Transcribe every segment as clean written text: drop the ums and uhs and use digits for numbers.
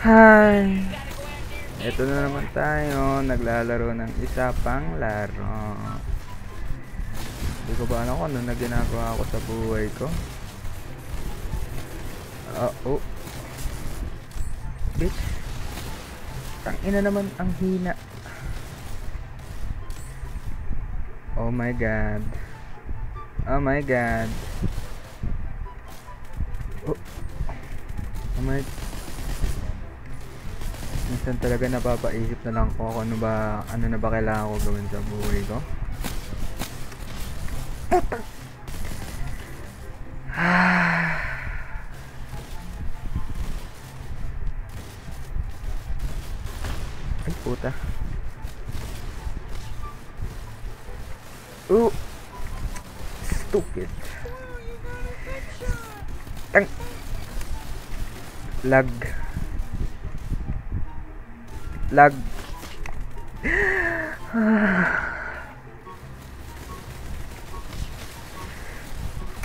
Hi! Ito na naman tayo, naglalaro ng isa pang laro. Hindi ko ba alam kung ano na ginagawa ko sa buhay ko. Oh. Bitch. Tangina naman ang hina. Oh my god. Oh my god. Oh my. Minsan talaga napapaisip na lang ko kung ano na ba kailangan ko gawin sa buhay ko. Ay puta. Stupid. Lag.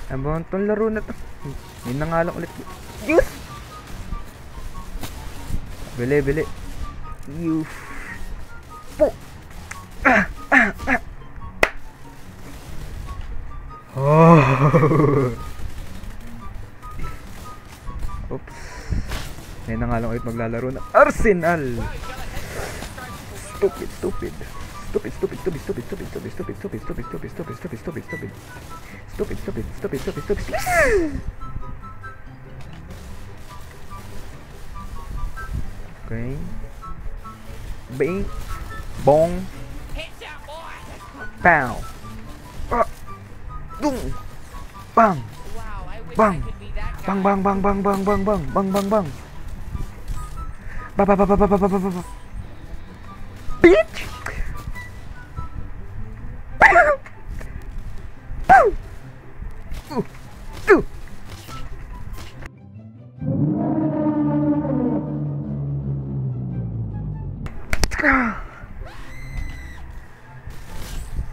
Abang tong laro na to. Yun na nga lang ulit. Yes! Bili. You po. Oops. Yun na nga lang ulit maglalaro na Arsenal. Stupid. Okay. Bing. Bong. Pow. Dung. Bang. Bang. Bang. Bitch.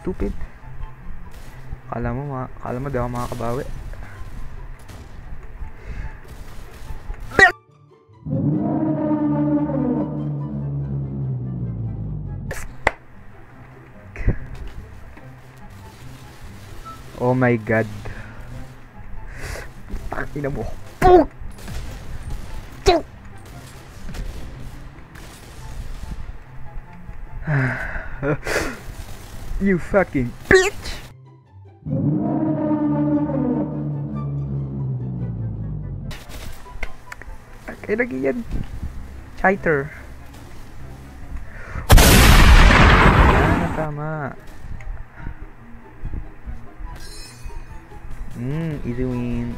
Stupid. Kala mo di ako makakabawi. Oh my god. Tangina mo. You fucking bitch. Okay lagi yan. Cheater. Tama. Easy win.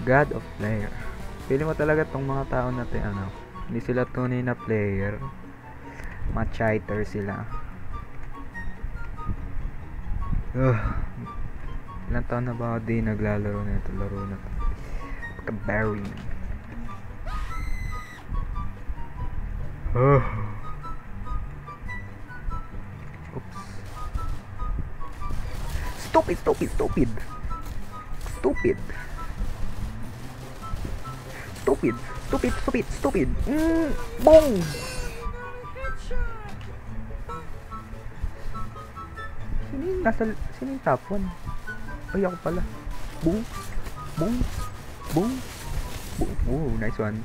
God of player. Feeling mo talaga tong mga tao natin hindi sila tunay na player. Mga cheater sila. Ilang taon na ba ako di naglalaro na ito laro na ito. Pagka-berry. Oops. Stupid. Bong. Sino yung top 1? Ay, ako pala. Boom. Oh, nice one.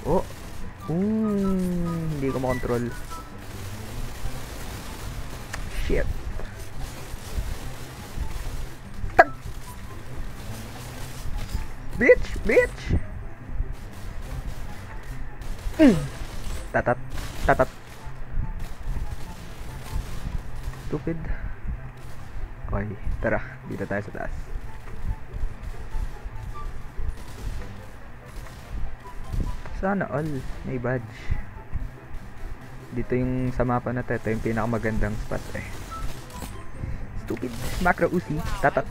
Oh. Hindi ko makontrol. Shit. Bitch. Tatat. Stupid. Okay, tara. Dito tayo sa taas. Sana all. May badge. Dito yung sa mapa na to. Ito yung pinakamagandang spot Stupid. Macro Uzi. Tatat.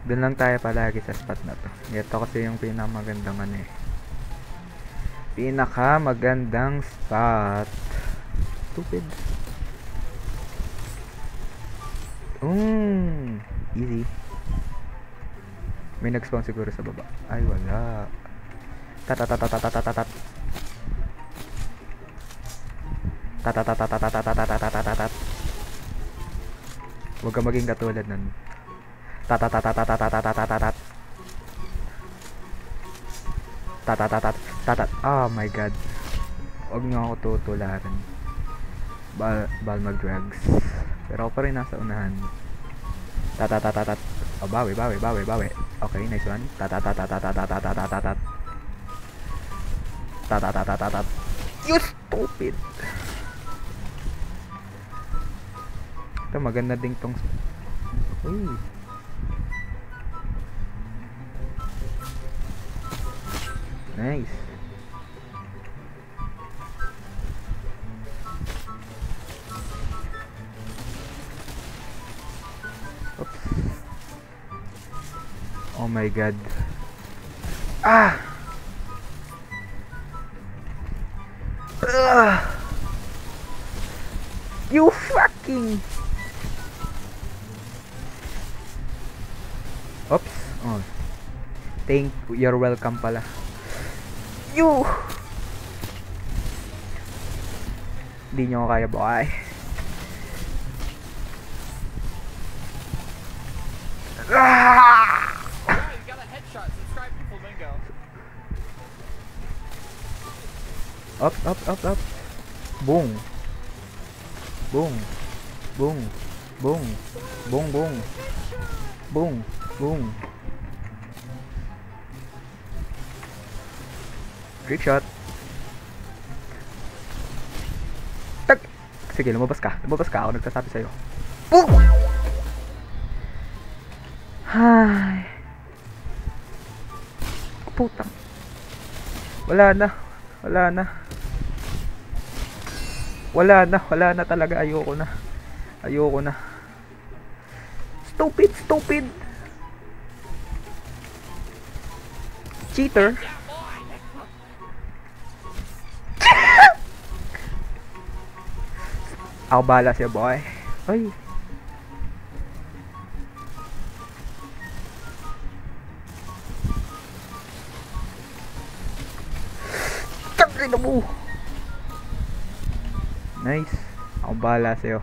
Doon lang tayo palagi sa spot na to. Ito kasi yung pinakamagandang Pinakamagandang spot. Stupid. Easy. May nag-spawn siguro sa baba. Ay, wala. Tatatatatatatatat. Tatatatatatatatat. Huwag ka maging katulad nun. Tatatatatatatatat. Tatat. Oh my god. Huwag niyo ako tutularan. Bal mag-drugs. Pero ako pa rin nasa unahan. Tatatatatat. Oh, bawi. Okay, nice one. Tatatatatatatatat. Tatatatatat. You stupid! Ito, maganda ding tong... Uy. Nice. Oops. Oh my god. Ah! You fucking... Oops. Oh. You're welcome pala. You! Hindi nyo kaya, boy. Ah! You got a headshot. Subscribe to Flamingo. Up. Boom. Boom. Trick shot. Tag! Sige, lumabas ka. Ako nagsasabi sa'yo. Boom! Hay. Putang. Wala na talaga. Ayoko na. Stupid. Cheater. Ako bahala siya, boy. Ay. Tangin mo. Nice. Ako bahala sa'yo.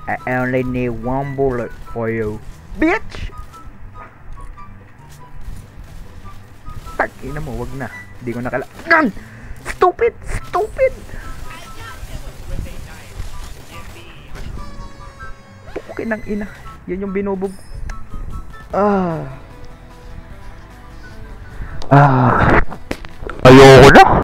I only need one bullet for you, bitch. Tangin mo, wag na. Hindi ko nakala. Stupid. Ng ina. Yun yung binubog. Ayoko na.